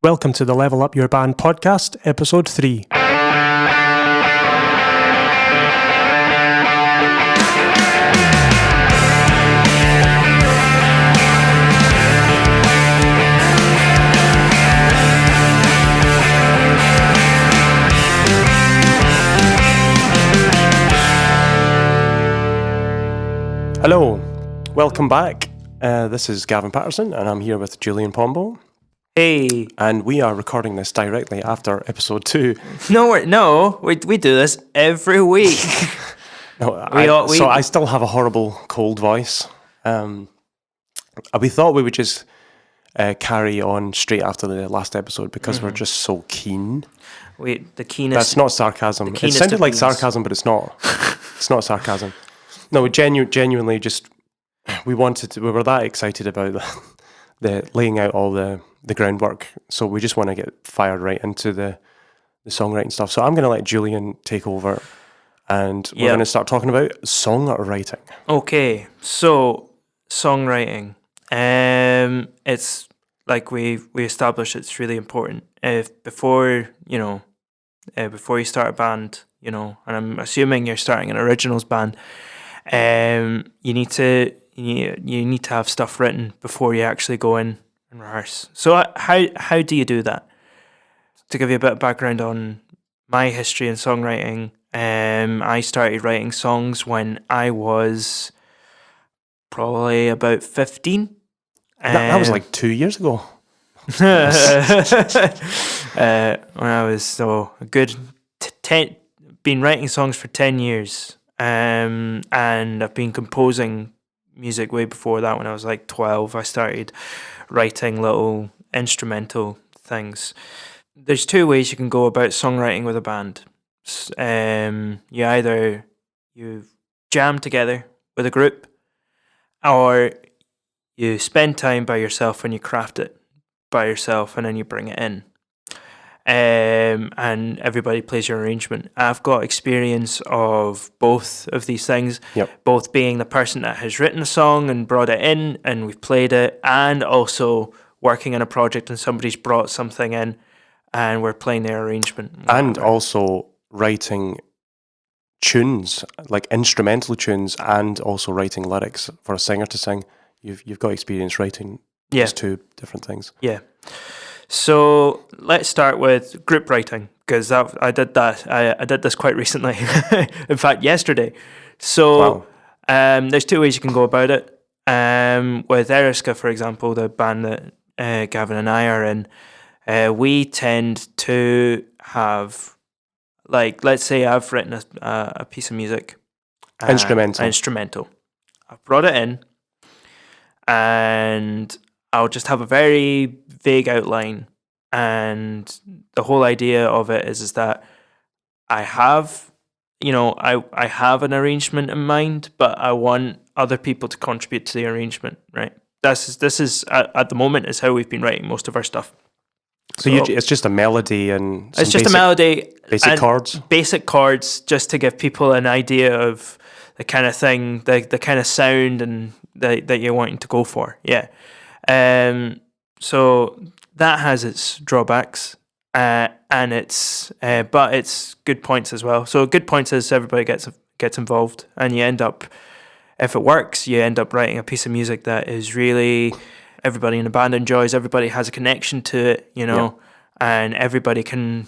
Welcome to the Level Up Your Band podcast, episode 3. Hello, welcome back. This is Gavin Patterson, and I'm here with Julian Pombo. Hey. And we are recording this directly after episode 2. We do this every week. So I still have a horrible cold voice. We thought we would just carry on straight after the last episode because we're just so keen. The keenest. That's not sarcasm. It sounded like sarcasm, but it's not. It's not sarcasm. No, we genuinely just we were that excited about the laying out all the groundwork, so we just want to get fired right into the songwriting stuff. So I'm going to let Julian take over, and we're going to start talking about songwriting. Okay, so songwriting. It's like we established it's really important. Before you start a band, and I'm assuming you're starting an originals band, you need to have stuff written before you actually go in and rehearse. So how do you do that? To give you a bit of background on my history in songwriting, I started writing songs when I was probably about 15. That was like 2 years ago. When I was a good 10, been writing songs for 10 years, and I've been composing music way before that. When I was like 12, I started writing little instrumental things. There's two ways you can go about songwriting with a band. You jam together with a group, or you spend time by yourself and you craft it by yourself, and then you bring it in. And everybody plays your arrangement. I've got experience of both of these things, both being the person that has written a song and brought it in and we've played it, and also working on a project and somebody's brought something in and we're playing their arrangement. And also writing tunes, like instrumental tunes, and also writing lyrics for a singer to sing. You've got experience writing these two different things. Yeah. So let's start with group writing, because I did that. I did this quite recently. In fact, yesterday. So there's two ways you can go about it. With Eriska, for example, the band that Gavin and I are in, we tend to have, like, let's say I've written a piece of music. Instrumental. I've brought it in, and I'll just have a very vague outline, and the whole idea of it is that I have, I have an arrangement in mind, but I want other people to contribute to the arrangement, right? This is at the moment is how we've been writing most of our stuff. So it's just a melody and it's just a melody, basic chords, just to give people an idea of the kind of thing, the kind of sound and that you're wanting to go for. Yeah. So that has its drawbacks, and but it's good points as well. So good points is everybody gets involved, and you end up, if it works, you end up writing a piece of music that is really everybody in the band enjoys. Everybody has a connection to it, and everybody can,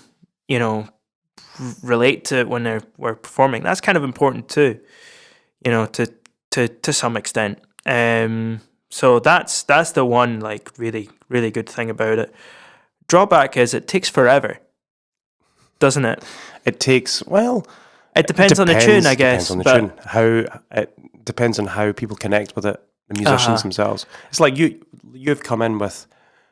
relate to it when we're performing. That's kind of important too, to some extent. So that's the one, like, really, really good thing about it. Drawback is it takes forever, doesn't it? It takes, it depends on the tune, I guess. It depends on how people connect with it, the musicians themselves. It's like you've come in with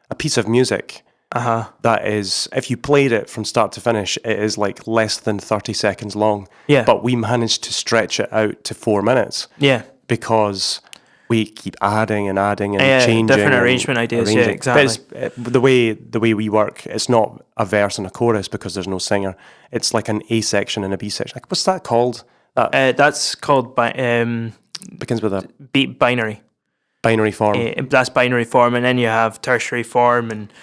a piece of music that is, if you played it from start to finish, it is like less than 30 seconds long. Yeah. But we managed to stretch it out to 4 minutes. Yeah. Because we keep adding and changing different arrangement ideas. Yeah, exactly. But the way we work, it's not a verse and a chorus because there's no singer. It's like an A section and a B section. Like, what's that called? That's called begins with a binary form. That's binary form, and then you have tertiary form, and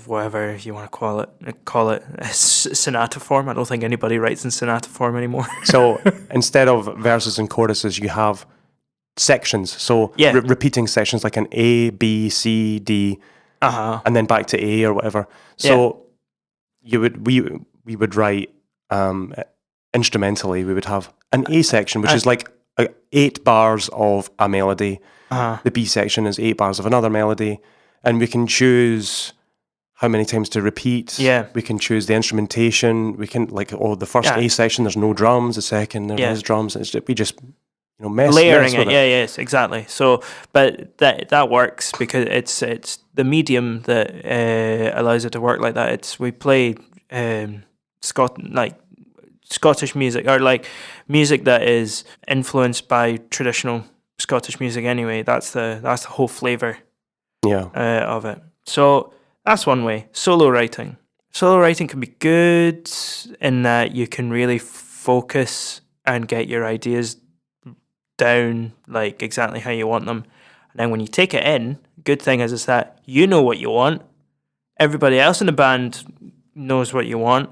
whatever you want to call it sonata form. I don't think anybody writes in sonata form anymore. So instead of verses and choruses, you have sections. So repeating sections like an A, B, C, D, and then back to A or whatever. So we would write instrumentally. We would have an A section, which is like 8 bars of a melody. The B section is 8 bars of another melody, and we can choose how many times to repeat. We can choose the instrumentation. We can the first A section, there's no drums. The second, there is drums. We just mess layering with it. Yes, exactly. So, but that works because it's the medium that allows it to work like that. We play Scottish music, or like music that is influenced by traditional Scottish music. Anyway, that's the whole flavor. Of it. So that's one way. Solo writing can be good in that you can really focus and get your ideas down like exactly how you want them. And then when you take it in, good thing is that you know what you want. Everybody else in the band knows what you want.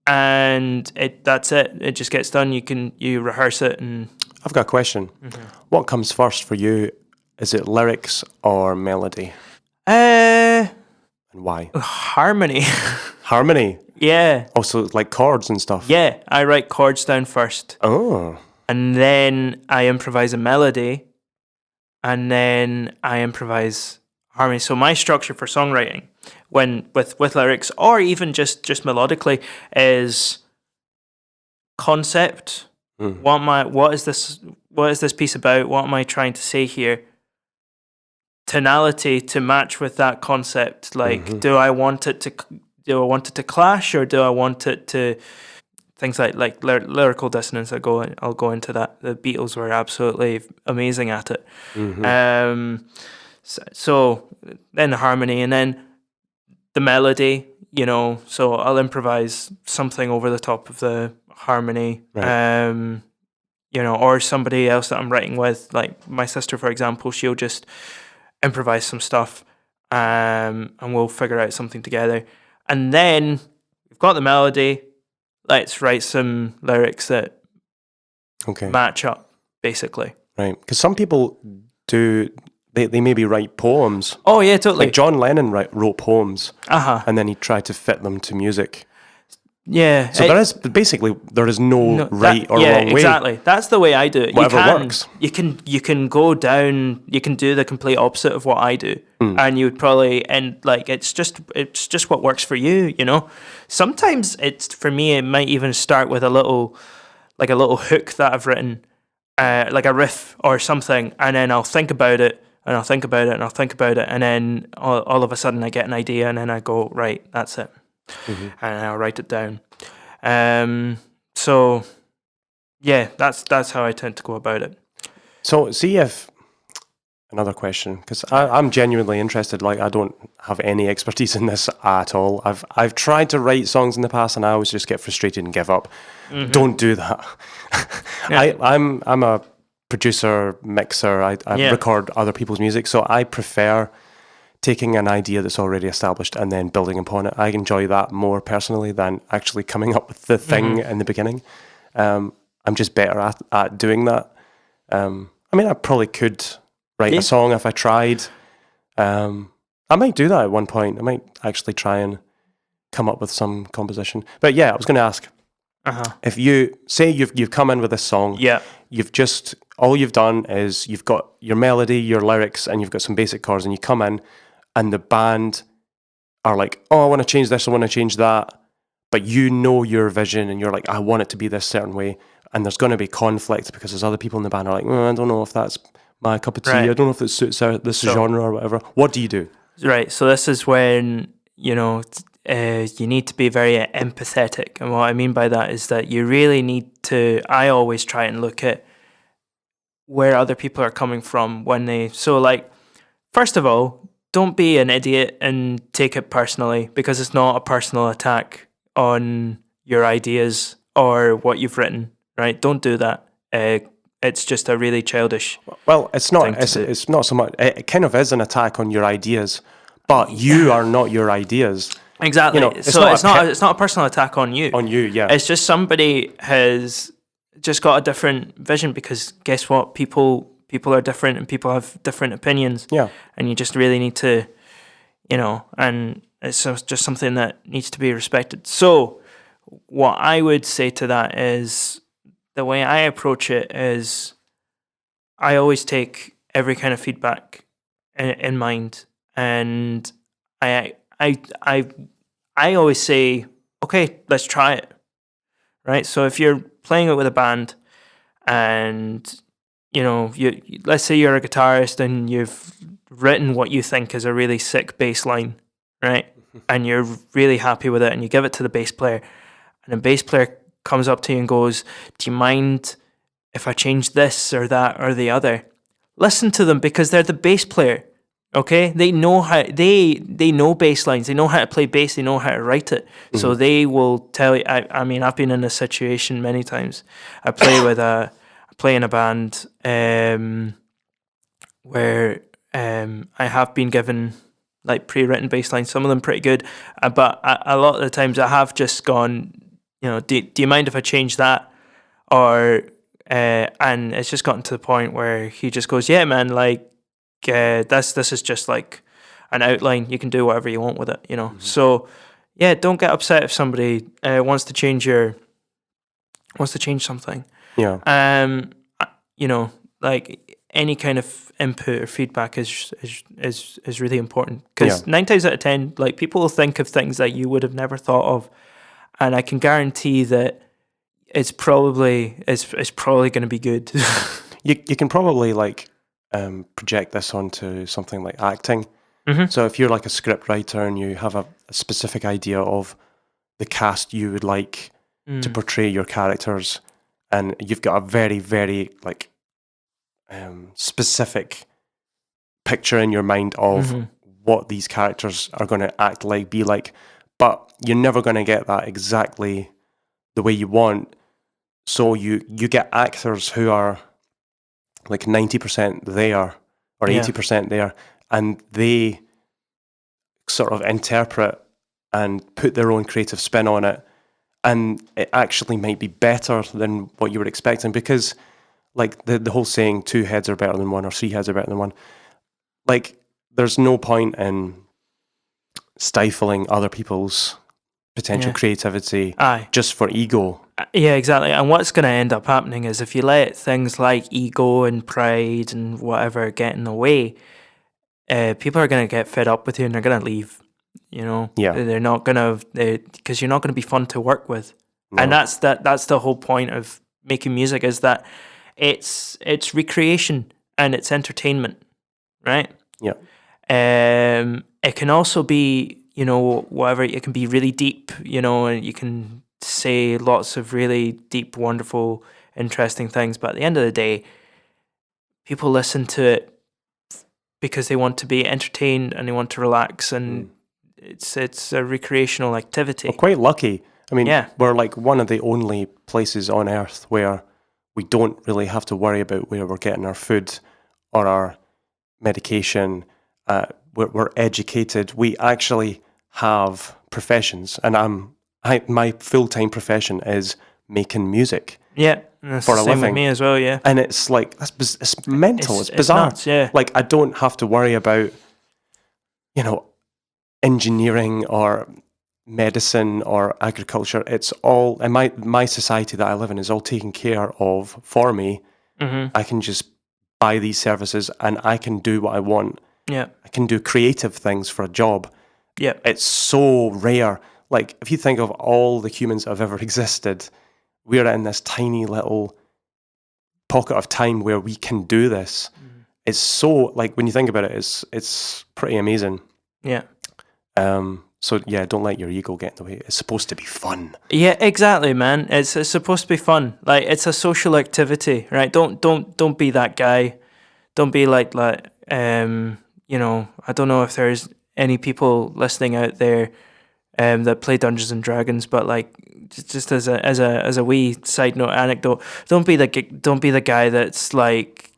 And that's it. It just gets done. You rehearse it. And I've got a question. What comes first for you? Is it lyrics or melody? And why? Harmony. Harmony? Yeah. Also like chords and stuff? Yeah, I write chords down first. Oh. And then I improvise a melody. And then I improvise harmony. So my structure for songwriting, when with lyrics or even just melodically, is concept. What is this piece about? What am I trying to say here? Tonality to match with that concept. Like, do I want it to clash, or do I want it to things like lyrical dissonance? I'll go into that. The Beatles were absolutely amazing at it. So then the harmony, and then the melody. So I'll improvise something over the top of the harmony. Right. Or somebody else that I'm writing with, like my sister, for example, she'll just improvise some stuff, and we'll figure out something together. And then we've got the melody. Let's write some lyrics that match up, basically. Right, because some people do. They maybe write poems. Oh yeah, totally. Like John Lennon wrote poems, and then he tried to fit them to music. Yeah. So there is no right or wrong way. Exactly. That's the way I do it. Whatever works. You can go down. You can do the complete opposite of what I do, and you would probably end like it's just what works for you. Sometimes for me it might even start with a little hook that I've written, like a riff or something, and then I'll think about it. And I'll think about it, and I'll think about it, and then all of a sudden I get an idea, and then I go, right, that's it. And I'll write it down. So, yeah, that's how I tend to go about it. So, see if another question, because I'm genuinely interested. Like, I don't have any expertise in this at all. I've tried to write songs in the past, and I always just get frustrated and give up. Don't do that. I'm a producer, mixer. I record other people's music, so I prefer taking an idea that's already established and then building upon it. I enjoy that more personally than actually coming up with the thing in the beginning. I'm just better at doing that. I probably could write a song if I tried. I might do that at one point. I might actually try and come up with some composition. But yeah, I was going to ask, if you say you've come in with this song, all you've done is you've got your melody, your lyrics, and you've got some basic chords, and you come in, and the band are like, oh, I want to change this, I want to change that, but you know your vision, and you're like, I want it to be this certain way, and there's going to be conflict because there's other people in the band are like, I don't know if that's my cup of tea, I don't know if it suits this genre or whatever. What do you do? Right, so this is when, you need to be very empathetic, and what I mean by that is that you really need to, I always try and look at where other people are coming from first of all, don't be an idiot and take it personally, because it's not a personal attack on your ideas or what you've written, right? Don't do that. It's just a really childish. Well, it's not. It's not so much. It kind of is an attack on your ideas, but you are not your ideas. Exactly. It's not a personal attack on you. On you, yeah. It's just somebody has just got a different vision, because guess what? People are different, and people have different opinions. Yeah. And you just really need to, and it's just something that needs to be respected. So what I would say to that is, the way I approach it is, I always take every kind of feedback in mind, and I always say, okay, let's try it, right? So if you're playing it with a band, and let's say you're a guitarist and you've written what you think is a really sick bass line, right? And you're really happy with it, and you give it to the bass player, and the bass player comes up to you and goes, do you mind if I change this or that or the other? Listen to them, because they're the bass player. Okay, they know how they know bass lines. They know how to play bass. They know how to write it. Mm-hmm. So they will tell you. I mean, I've been in this situation many times. I play in a band where I have been given like pre-written bass lines. Some of them pretty good, but a lot of the times I have just gone, do you mind if I change that? Or and it's just gotten to the point where he just goes, yeah, man, like. This is just like an outline. You can do whatever you want with it, Mm-hmm. So, yeah, don't get upset if somebody wants to change something. Yeah. Like any kind of input or feedback is really important, because 9 times out of 10, like, people will think of things that you would have never thought of, and I can guarantee that it's probably going to be good. You can probably project this onto something like acting. Mm-hmm. So if you're like a script writer and you have a specific idea of the cast you would like to portray your characters, and you've got a very, very specific picture in your mind of what these characters are going to act like, be like, but you're never going to get that exactly the way you want. So you get actors who are like 90% there or 80% there, and they sort of interpret and put their own creative spin on it, and it actually might be better than what you were expecting, because like the whole saying, 2 heads are better than one, or 3 heads are better than one, like there's no point in stifling other people's potential creativity just for ego. Yeah, exactly. And what's going to end up happening is, if you let things like ego and pride and whatever get in the way, people are going to get fed up with you, and they're going to leave. They're not going to, because you're not going to be fun to work with. No. And that's the whole point of making music, is that it's recreation and it's entertainment, right? Yeah. It can also be, whatever. It can be really deep, and you can say lots of really deep, wonderful, interesting things, but at the end of the day, people listen to it because they want to be entertained and they want to relax, and it's a recreational activity. We're quite lucky. I mean, we're like one of the only places on earth where we don't really have to worry about where we're getting our food or our medication. We're educated. We actually have professions, and my full-time profession is making music. Yeah, that's for the a same living. with me as well. Yeah, and it's like it's mental. It's bizarre. It's nuts, yeah. Like, I don't have to worry about engineering or medicine or agriculture. It's all, and my society that I live in is all taken care of for me. Mm-hmm. I can just buy these services and I can do what I want. Yeah, I can do creative things for a job. Yeah, it's so rare. Like, if you think of all the humans that have ever existed, we're in this tiny little pocket of time where we can do this. Mm-hmm. It's so, like, when you think about it, it's pretty amazing. Yeah. So yeah, don't let your ego get in the way. It's supposed to be fun. Yeah, exactly, man. It's supposed to be fun. Like, it's a social activity, right? Don't be that guy. Don't be like I don't know if there's any people listening out there that play Dungeons and Dragons, but like, just as a wee side note anecdote, don't be the guy that's like,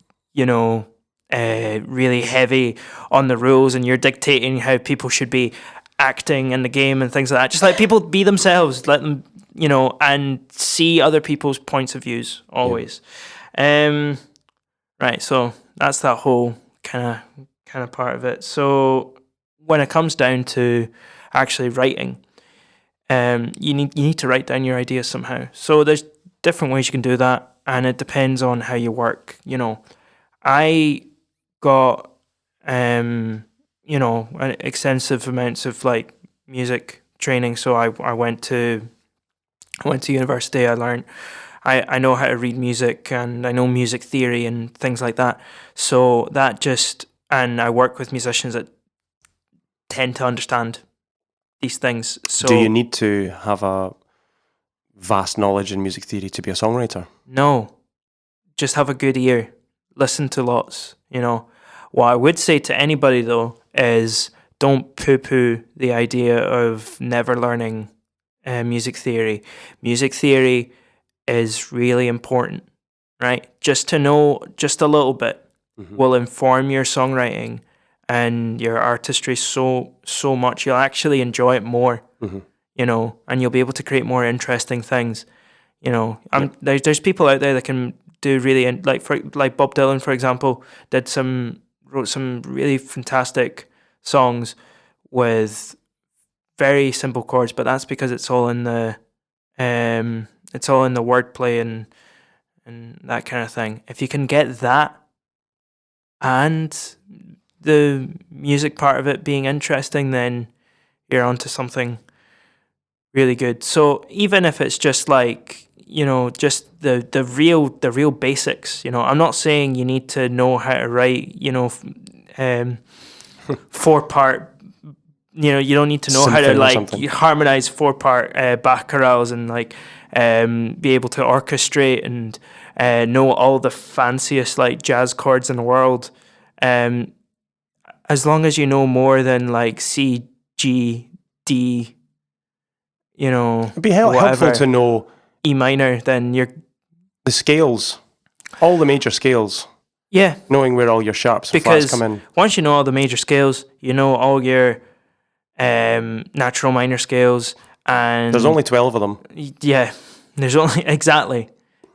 really heavy on the rules, and you're dictating how people should be acting in the game and things like that. Just let people be themselves. Let them, and see other people's points of views always. Yeah. Right. So that's that whole kind of part of it. So when it comes down to actually writing, you need to write down your ideas somehow. So there's different ways you can do that, and it depends on how you work. I got extensive amounts of like music training. So I went to university. I know how to read music, and I know music theory and things like that. So and I work with musicians that tend to understand these things. So do you need to have a vast knowledge in music theory to be a songwriter? No, just have a good ear. Listen to lots. What I would say to anybody though is don't poo-poo the idea of never learning music theory. Music theory is really important, right? Just to know just a little bit will inform your songwriting and your artistry so much. You'll actually enjoy it more, and you'll be able to create more interesting things. There's people out there that can do really, like Bob Dylan, for example, wrote some really fantastic songs with very simple chords, but that's because it's all in the wordplay and that kind of thing. If you can get that and the music part of it being interesting, then you're onto something really good. So even if it's just like, just the real basics, I'm not saying you need to know how to write, 4-part. You don't need to know how to like harmonize 4-part Bach chorales and like be able to orchestrate and know all the fanciest like jazz chords in the world. As long as you know more than like C, G, D, it'd be helpful to know E minor, then the scales, all the major scales. Yeah, knowing where all your sharps and flats come in. Because once you know all the major scales, you know all your natural minor scales, and there's only 12 of them. Yeah, there's only exactly.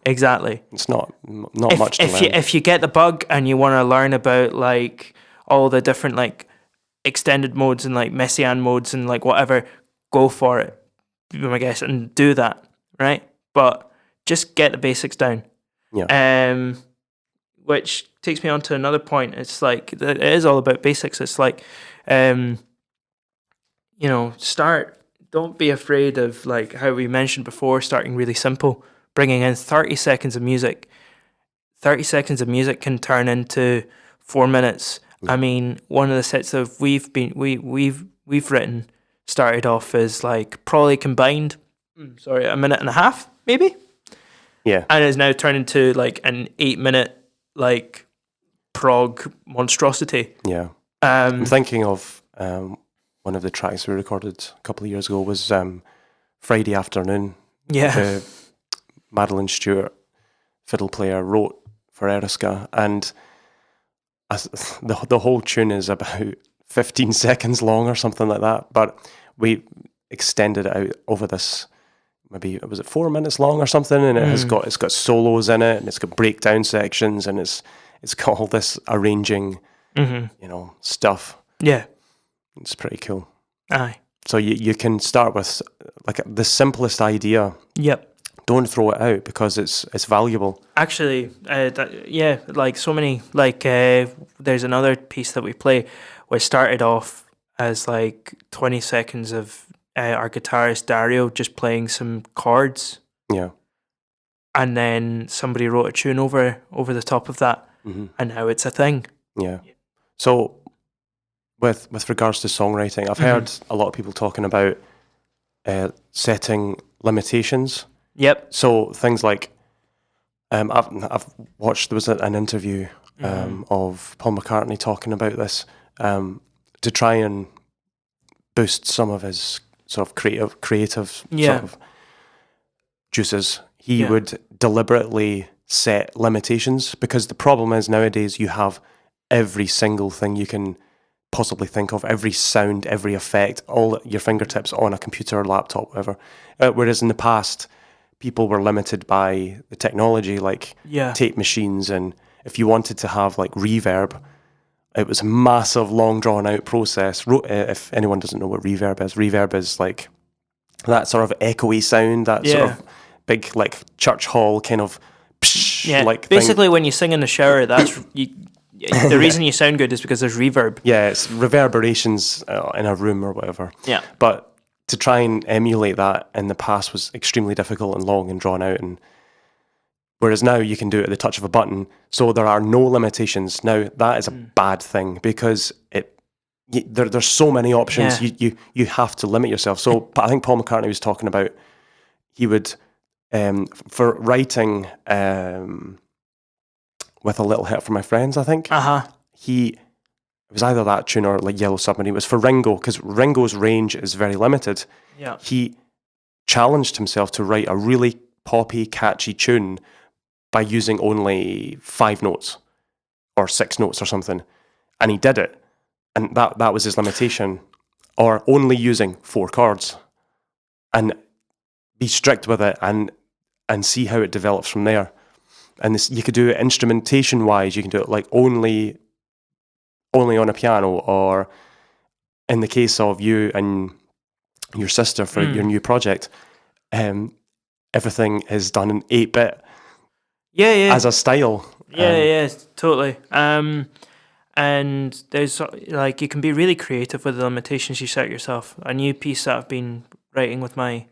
It's not much to learn. If you get the bug and you want to learn about like all the different like extended modes and like messiaen modes and like whatever, go for it, I guess, and do that, right? But just get the basics down. Yeah. Which takes me on to another point. It's like it is all about basics. It's like, start. Don't be afraid of like how we mentioned before, starting really simple, bringing in 30 seconds of music. 30 seconds of music can turn into 4 minutes. I mean, one of the sets that we've written started off as like probably combined, a minute and a half, maybe. Yeah. And is now turned into like an 8-minute like prog monstrosity. Yeah. I'm thinking of one of the tracks we recorded a couple of years ago was Friday Afternoon. Yeah. Madeline Stewart, fiddle player, wrote for Eriska, and the whole tune is about 15 seconds long or something like that, but we extended it out over this, maybe, was it 4 minutes long or something, and it's got solos in it, and it's got breakdown sections, and it's got all this arranging, stuff. Yeah. It's pretty cool. Aye. So you can start with like the simplest idea. Yep. Don't throw it out because it's valuable. Actually, like so many, like there's another piece that we play where it started off as like 20 seconds of our guitarist Dario just playing some chords. Yeah. And then somebody wrote a tune over the top of that, and now it's a thing. Yeah. So with regards to songwriting, I've heard a lot of people talking about setting limitations. Yep. So things like, I've watched, there was an interview of Paul McCartney talking about this to try and boost some of his sort of creative sort of juices. He would deliberately set limitations because the problem is nowadays you have every single thing you can possibly think of, every sound, every effect, all at your fingertips on a computer or laptop, whatever. Whereas in the past, people were limited by the technology, like tape machines, and if you wanted to have like reverb, it was a massive, long, drawn-out process. If anyone doesn't know what reverb is like that sort of echoey sound, that sort of big, like church hall kind of like basically thing. When you sing in the shower, that's the reason you sound good is because there's reverb. Yeah, it's reverberations in a room or whatever. Yeah. But to try and emulate that in the past was extremely difficult and long and drawn out, and whereas now you can do it at the touch of a button, so there are no limitations. Now that is a bad thing because there's so many options. You have to limit yourself. So I think Paul McCartney was talking about he would for writing With a Little Help from My Friends, I think. It was either that tune or like Yellow Submarine. It was for Ringo, because Ringo's range is very limited. Yeah. He challenged himself to write a really poppy, catchy tune by using only 5 notes or 6 notes or something. And he did it. And that was his limitation. Or only using 4 chords. And be strict with it and see how it develops from there. And this, you could do it instrumentation-wise. You can do it like only on a piano, or in the case of you and your sister for your new project, everything is done in 8-bit. As a style. Totally. And there's like you can be really creative with the limitations you set yourself. A new piece that I've been writing with my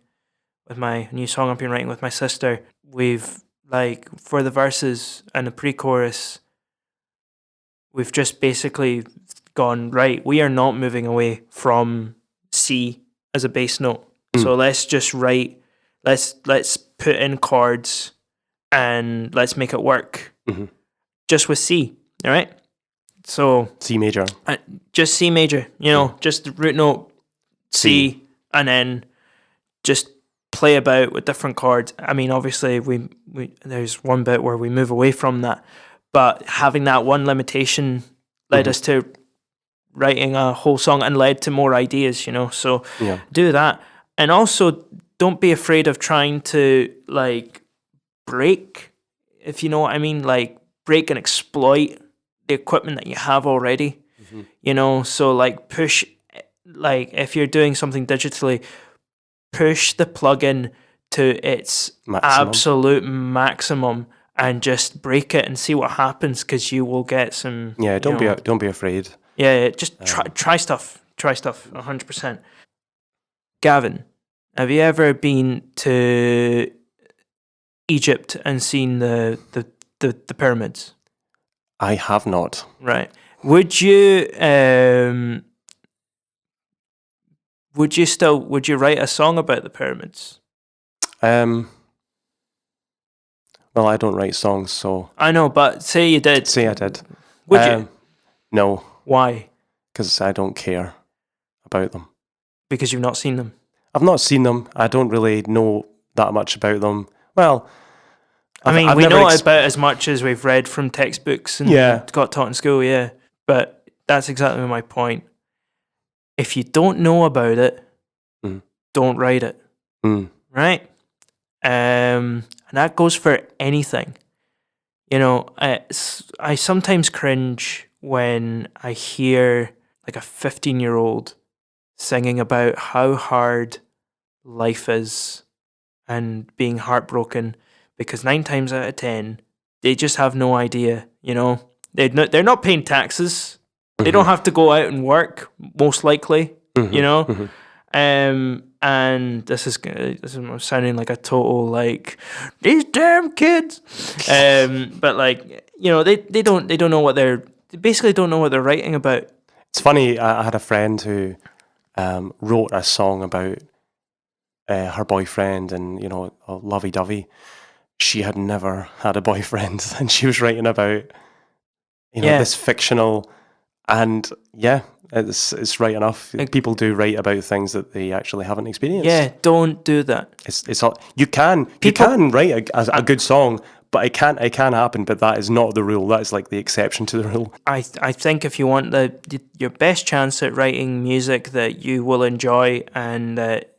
new song I've been writing with my sister, we've like for the verses and the pre-chorus, we've just basically gone, right, we are not moving away from C as a bass note. So let's just write, let's put in chords and let's make it work just with C, all right? So C major. Just C major, just the root note, C, and then just play about with different chords. I mean, obviously, we there's one bit where we move away from that, but having that one limitation led us to writing a whole song and led to more ideas, so do that. And also, don't be afraid of trying to, like, break, if you know what I mean, like, break and exploit the equipment that you have already, so, like, push, like, if you're doing something digitally, push the plugin to its absolute maximum and just break it and see what happens, because you will get some. Yeah, don't be afraid. Yeah, just try stuff. Try stuff 100%. Gavin, have you ever been to Egypt and seen the pyramids? I have not. Right. Would you write a song about the pyramids? Well, I don't write songs, so... I know, but say you did. Say I did. Would you? No. Why? Because I don't care about them. Because you've not seen them? I've not seen them. I don't really know that much about them. Well... we know about as much as we've read from textbooks and got taught in school, But that's exactly my point. If you don't know about it, don't write it. Right? And that goes for anything. I sometimes cringe when I hear like a 15-year-old singing about how hard life is and being heartbroken, because 9 times out of 10, they just have no idea, They're not paying taxes. They don't have to go out and work, most likely, And this is sounding like a total, like, these damn kids. But like, they don't know what they basically don't know what they're writing about. It's funny, I had a friend who wrote a song about her boyfriend and, lovey-dovey. She had never had a boyfriend, and she was writing about, this fictional, and it's right enough. People do write about things that they actually haven't experienced. Yeah, don't do that. It's all, you can write a good song, but it can happen. But that is not the rule. That is like the exception to the rule. I think if you want your best chance at writing music that you will enjoy and that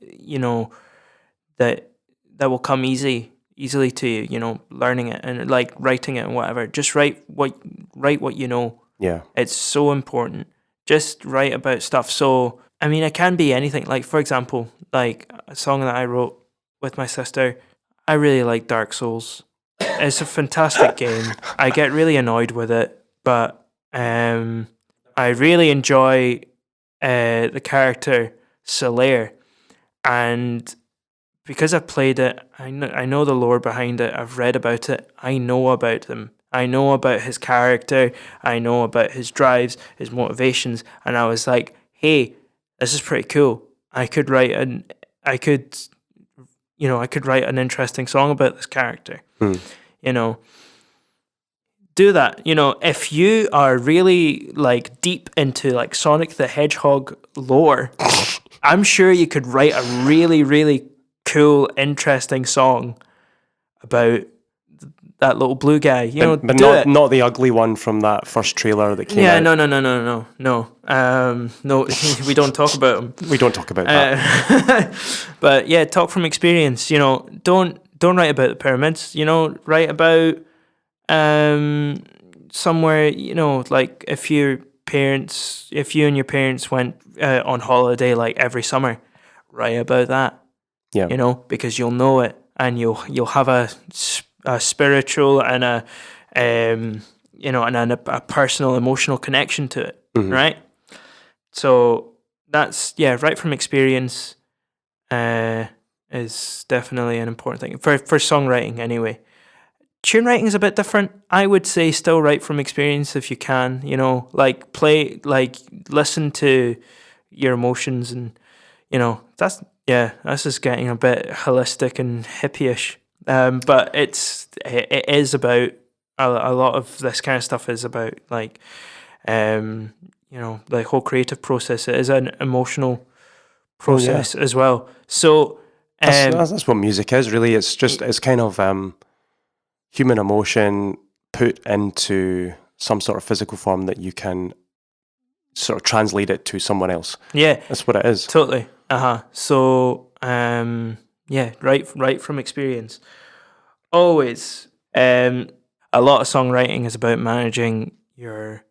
that will come easily to you, learning it and like writing it and whatever. Just write what you know. Yeah, it's so important. Just write about stuff. So I mean, it can be anything. Like for example, like a song that I wrote with my sister. I really like Dark Souls. It's a fantastic game. I get really annoyed with it, but I really enjoy the character Solaire, and because I've played it, I know the lore behind it. I've read about it. I know about him. I know about his character. I know about his drives, his motivations, and I was like, "Hey, this is pretty cool. I could write an interesting song about this character." Do that. If you are really like deep into like Sonic the Hedgehog lore, I'm sure you could write a really, really cool, interesting song about that little blue guy. But not the ugly one from that first trailer that came out. No. We don't talk about him. We don't talk about that. But yeah, talk from experience. Don't write about the pyramids. Write about somewhere. Like if you and your parents went on holiday like every summer, write about that. Yeah. Because you'll know it and you'll have a spiritual and a personal emotional connection to it, right? So that's right from experience is definitely an important thing for songwriting anyway. Tune writing is a bit different. I would say still write from experience if you can, listen to your emotions and that's just getting a bit holistic and hippie-ish. But it is about a lot of this kind of stuff is about like the whole creative process. It is an emotional process as well. So that's what music is really. It's kind of human emotion put into some sort of physical form that you can sort of translate it to someone else. Yeah, that's what it is. Totally. So write from experience. Always. A lot of songwriting is about managing your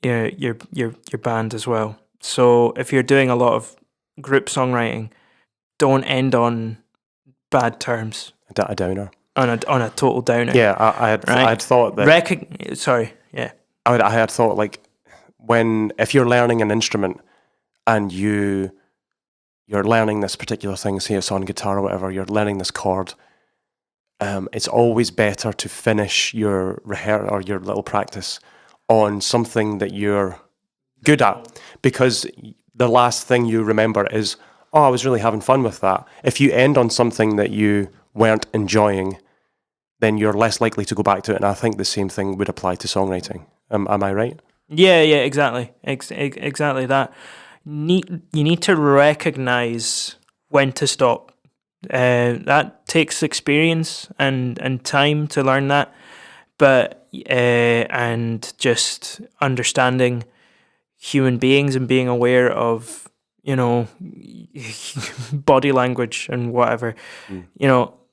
band as well. So if you're doing a lot of group songwriting, don't end on bad terms. A downer. On a total downer. Yeah, I had thought that. I had thought like if you're learning an instrument and you're learning this particular thing, say it's on guitar or whatever, you're learning this chord. It's always better to finish your rehearsal or your little practice on something that you're good at, because the last thing you remember is, oh, I was really having fun with that. If you end on something that you weren't enjoying, then you're less likely to go back to it. And I think the same thing would apply to songwriting. Am I right? Yeah, exactly. Exactly that. You need to recognize when to stop. That takes experience and time to learn that, but and just understanding human beings and being aware of body language and whatever.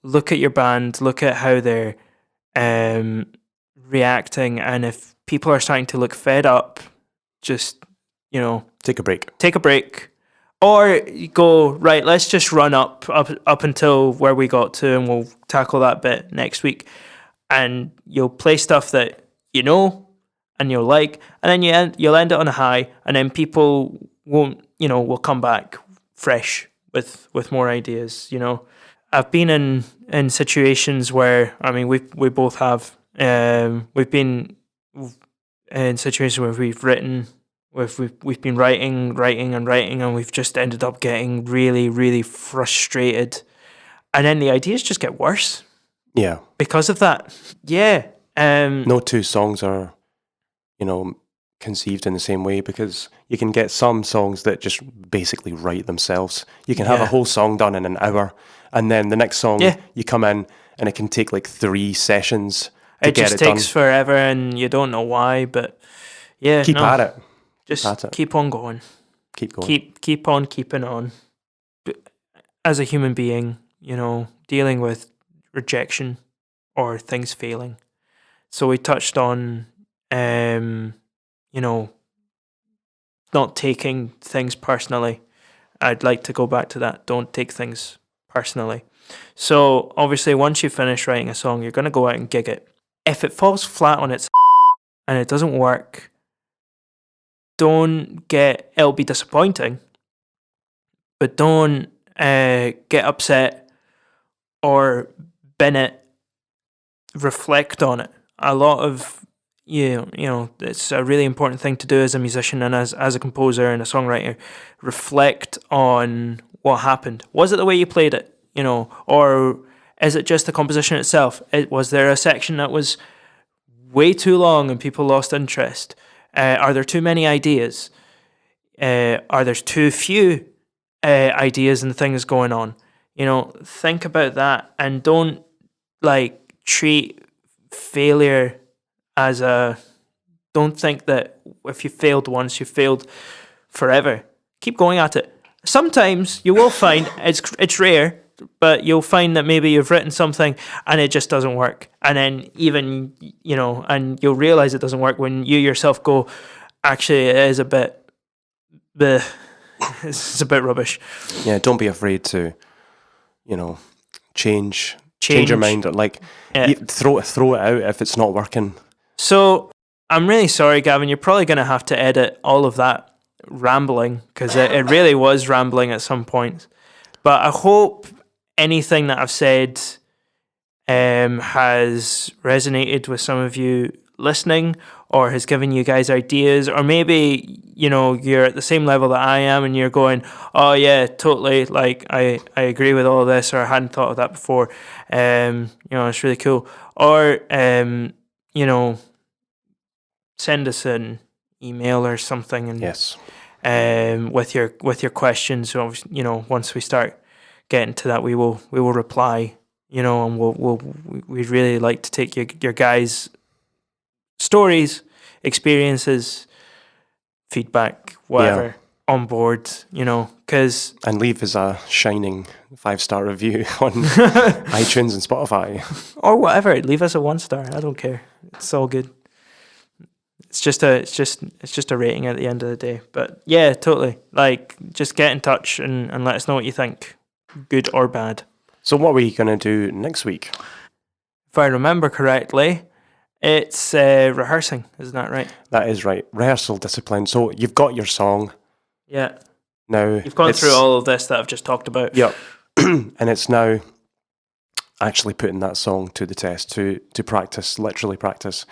Look at your band, look at how they're reacting, and if people are starting to look fed up, just take a break. Or go, right, let's just run up until where we got to, and we'll tackle that bit next week. And you'll play stuff that and you'll like, and then you'll end it on a high, and then people won't, will come back fresh with more ideas. I've been in situations where, I mean, we both have. We've been in situations where we've been writing, and we've just ended up getting really, really frustrated, and then the ideas just get worse. Yeah, because of that. Yeah. No two songs are, conceived in the same way, because you can get some songs that just basically write themselves. You can have a whole song done in an hour, and then the next song you come in and it can take like 3 sessions to It get just it done. takes forever, and you don't know why. But yeah, Keep at it. Just keep on going. Keep going. Keep on keeping on. As a human being, dealing with rejection or things failing. So we touched on, not taking things personally. I'd like to go back to that. Don't take things personally. So obviously, once you finish writing a song, you're going to go out and gig it. If it falls flat on its and it doesn't work, it'll be disappointing, but don't get upset or bin it. Reflect on it. A lot of it's a really important thing to do as a musician and as a composer and a songwriter. Reflect on what happened. Was it the way you played it, or is it just the composition itself? Was there a section that was way too long and people lost interest? Are there too many ideas? Are there too few ideas and things going on? Think about that, and don't treat failure as don't think that if you failed once, you failed forever. Keep going at it. Sometimes you will find, it's rare, but you'll find that maybe you've written something and it just doesn't work. And then even, and you'll realize it doesn't work when you yourself go, actually, it is a bit, it's a bit rubbish. Yeah, don't be afraid to, change your mind. Throw it out if it's not working. So I'm really sorry, Gavin. You're probably going to have to edit all of that rambling, because it really was rambling at some points. But I hope anything that I've said has resonated with some of you listening, or has given you guys ideas, or maybe you're at the same level that I am and you're going, oh yeah, totally, I agree with all of this, or I hadn't thought of that before. It's really cool. Or send us an email or something, and yes, with your questions. So once we start getting to that, we will reply. And we'd really like to take your guys' stories, experiences, feedback, whatever, on board. And leave us a shining 5-star review on iTunes and Spotify, or whatever. Leave us a 1-star. I don't care. It's all good. It's just a rating at the end of the day. But yeah, totally. Just get in touch and let us know what you think, good or bad. So what are we going to do next week? If I remember correctly, it's rehearsing. Isn't that right? That is right. Rehearsal discipline. So you've got your song. Yeah. Now you've gone through all of this that I've just talked about. Yeah. And it's now actually putting that song to the test, to practice, literally practice.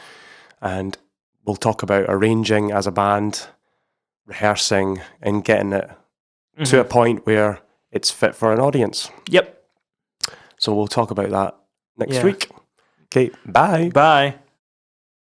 And we'll talk about arranging as a band, rehearsing, and getting it to a point where it's fit for an audience. Yep. So we'll talk about that next week. Okay, bye. Bye.